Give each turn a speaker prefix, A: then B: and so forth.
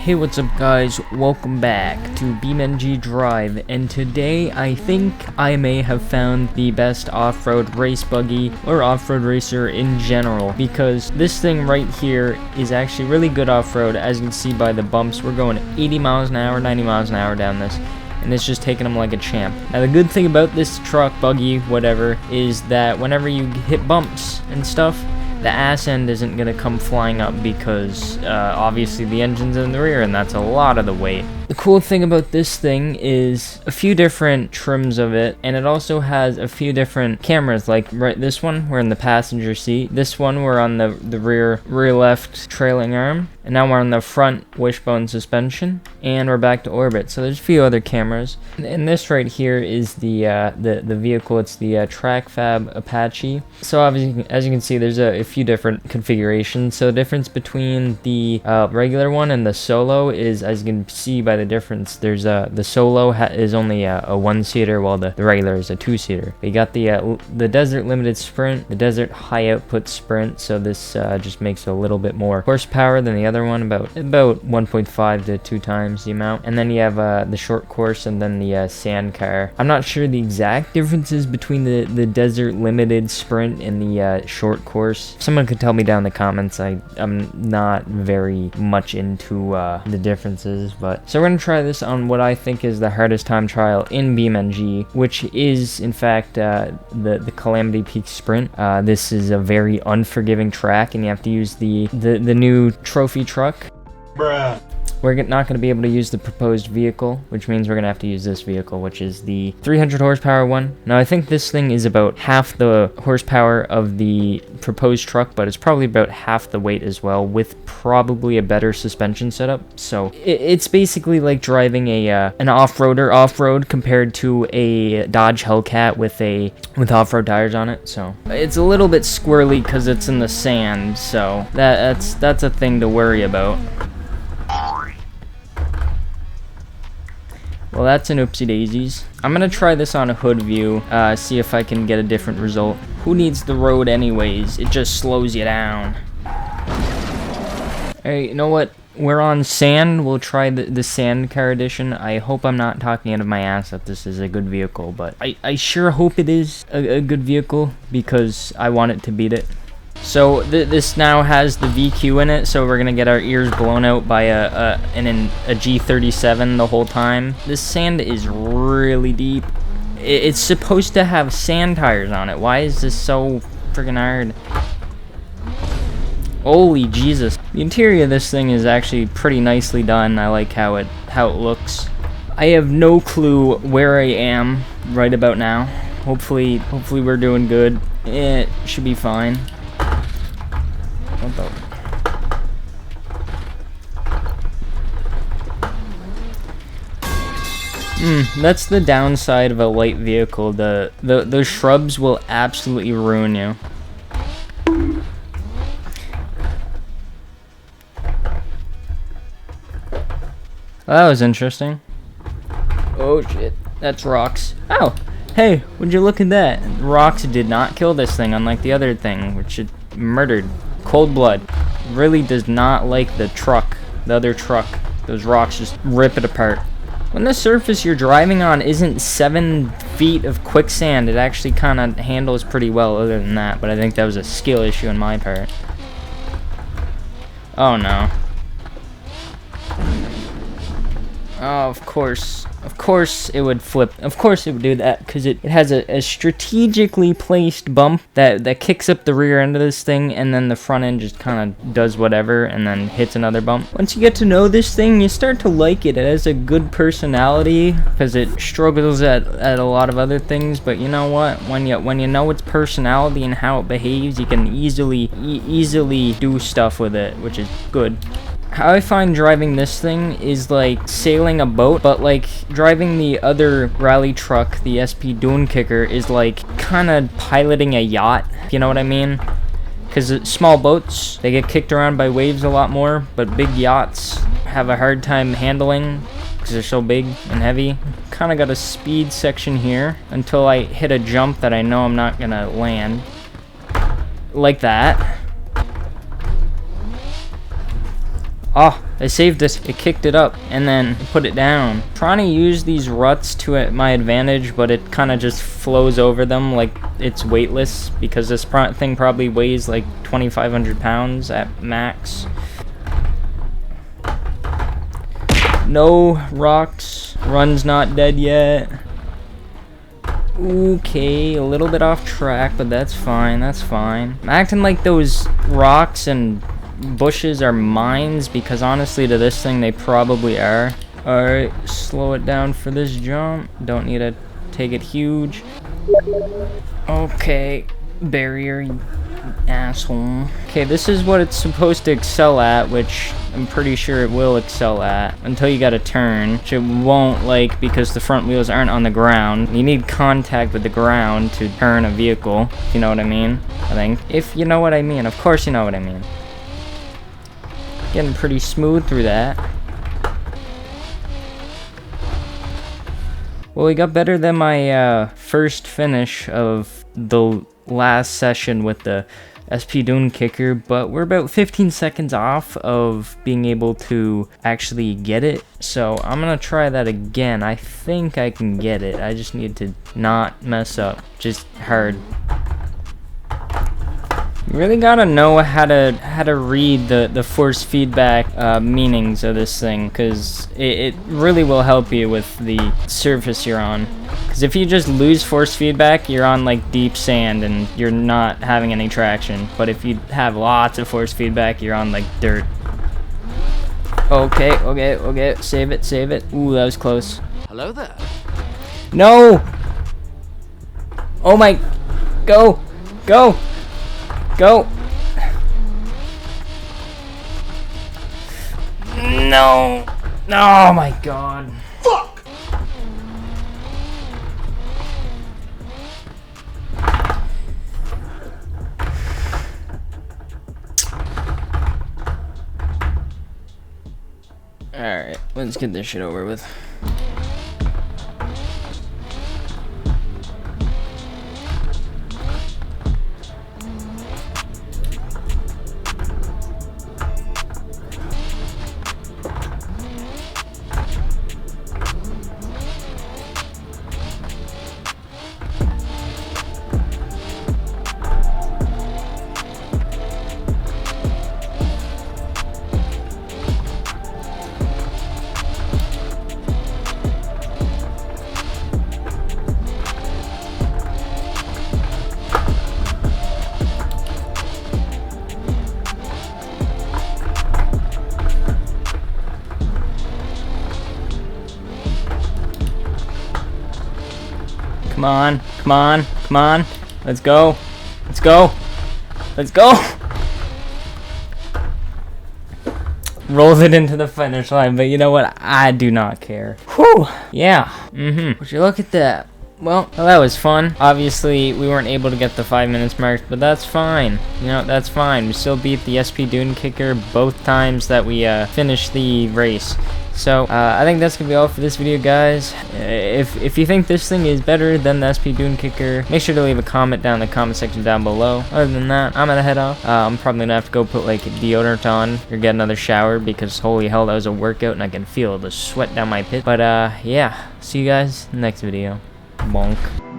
A: Hey, what's up guys, welcome back to BeamNG Drive, and today I think I may have found the best off-road race buggy or off-road racer in general, because this thing right here is actually really good off-road. As you can see by the bumps, we're going 80 miles an hour, 90 miles an hour down this, and it's just taking them like a champ. Now the good thing about this truck, buggy, whatever, is that whenever you hit bumps and stuff, the ass end isn't going to come flying up because obviously the engine's in the rear and that's a lot of the weight. The cool thing about this thing is a few different trims of it, and it also has a few different cameras. Like right, this one we're in the passenger seat, this one we're on the rear left trailing arm, and now we're on the front wishbone suspension, and we're back to orbit. So there's a few other cameras, and this right here is the vehicle. It's the Trackfab Apache. So obviously, as you can see, there's a few different configurations. So the difference between the regular one and the Solo is, as you can see by the difference, there's the Solo is only a one-seater, while the regular is a two-seater. You got the Desert Limited Sprint, the Desert High Output Sprint. So this just makes a little bit more horsepower than the other one, about 1.5 to 2 times the amount. And then you have the short course and then the sand car. I'm not sure the exact differences between the Desert Limited Sprint and the short course. Someone could tell me down in the comments. I'm not very much into the differences, but so we're gonna try this on what I think is the hardest time trial in BeamNG, which is in fact the Calamity Peak Sprint. This is a very unforgiving track, and you have to use the new trophy truck. Bruh. We're not going to be able to use the proposed vehicle, which means we're going to have to use this vehicle, which is the 300 horsepower one. Now, I think this thing is about half the horsepower of the proposed truck, but it's probably about half the weight as well, with probably a better suspension setup. So it's basically like driving an off-roader off-road compared to a Dodge Hellcat with off-road tires on it. So it's a little bit squirrely because it's in the sand, so that's a thing to worry about. Well, that's an oopsie daisies. I'm gonna try this on a hood view, see if I can get a different result. Who needs the road anyways? It just slows you down. Hey, you know what? We're on sand. We'll try the sand car edition. I hope I'm not talking out of my ass that this is a good vehicle, but I sure hope it is a good vehicle because I want it to beat it. So this now has the VQ in it, so we're gonna get our ears blown out by a G37 the whole time. This sand is really deep. It's supposed to have sand tires on it. Why is this so freaking hard? Holy Jesus! The interior of this thing is actually pretty nicely done. I like how it looks. I have no clue where I am right about now. Hopefully we're doing good. It should be fine. That's the downside of a light vehicle. Those shrubs will absolutely ruin you. Well, that was interesting. Oh shit, that's rocks. Oh, hey, would you look at that? Rocks did not kill this thing, unlike the other thing, which it murdered. Cold blood. Really does not like the other truck. Those rocks just rip it apart. When the surface you're driving on isn't 7 feet of quicksand, it actually kind of handles pretty well other than that, but I think that was a skill issue on my part. Oh no. Oh, of course it would flip. Of course it would do that, because it has a strategically placed bump that kicks up the rear end of this thing, and then the front end just kind of does whatever and then hits another bump. Once you get to know this thing, you start to like it. It has a good personality because it struggles at a lot of other things, but you know what? When you know its personality and how it behaves, you can easily do stuff with it, which is good. How I find driving this thing is like sailing a boat, but like driving the other rally truck, the SP Dune Kicker, is like kind of piloting a yacht, if you know what I mean? Because small boats, they get kicked around by waves a lot more, but big yachts have a hard time handling because they're so big and heavy. Kind of got a speed section here until I hit a jump that I know I'm not gonna land. Like that. Oh, I saved this, it kicked it up, and then put it down. Trying to use these ruts to my advantage, but it kind of just flows over them like it's weightless, because this thing probably weighs like 2,500 pounds at max. No rocks. Run's not dead yet. Okay, a little bit off track, but that's fine, that's fine. I'm acting like those rocks and bushes are mines, because honestly to this thing they probably are. Alright, slow it down for this jump. Don't need to take it huge. Okay, barrier, you asshole. Okay, this is what it's supposed to excel at, which I'm pretty sure it will excel at, until you gotta turn, which it won't, like, because the front wheels aren't on the ground. You need contact with the ground to turn a vehicle, if you know what I mean, I think. If you know what I mean, of course you know what I mean. Getting pretty smooth through that. Well, we got better than my first finish of the last session with the SP Dune Kicker, but we're about 15 seconds off of being able to actually get it. So I'm gonna try that again. I think I can get it. I just need to not mess up just hard. You really gotta know how to read the force feedback meanings of this thing, because it really will help you with the surface you're on. Because if you just lose force feedback, you're on like deep sand and you're not having any traction. But if you have lots of force feedback, you're on like dirt. Okay, okay, okay. Save it, save it. Ooh, that was close.
B: Hello there.
A: No! Oh my... Go! Go! Go! No! Oh my god.
B: Fuck!
A: Alright, let's get this shit over with. Come on, come on, come on. Let's go. Let's go. Let's go. Rolls it into the finish line, but you know what? I do not care. Whew. Yeah. Would you look at that? Well, that was fun. Obviously, we weren't able to get the 5 minutes mark, but that's fine. You know, that's fine. We still beat the SP Dune Kicker both times that we finished the race. So, I think that's gonna be all for this video, guys. If you think this thing is better than the SP Dune Kicker, make sure to leave a comment down in the comment section down below. Other than that, I'm gonna head off. I'm probably gonna have to go put like deodorant on or get another shower, because holy hell, that was a workout and I can feel the sweat down my pit. But yeah, see you guys in the next video. Bonk.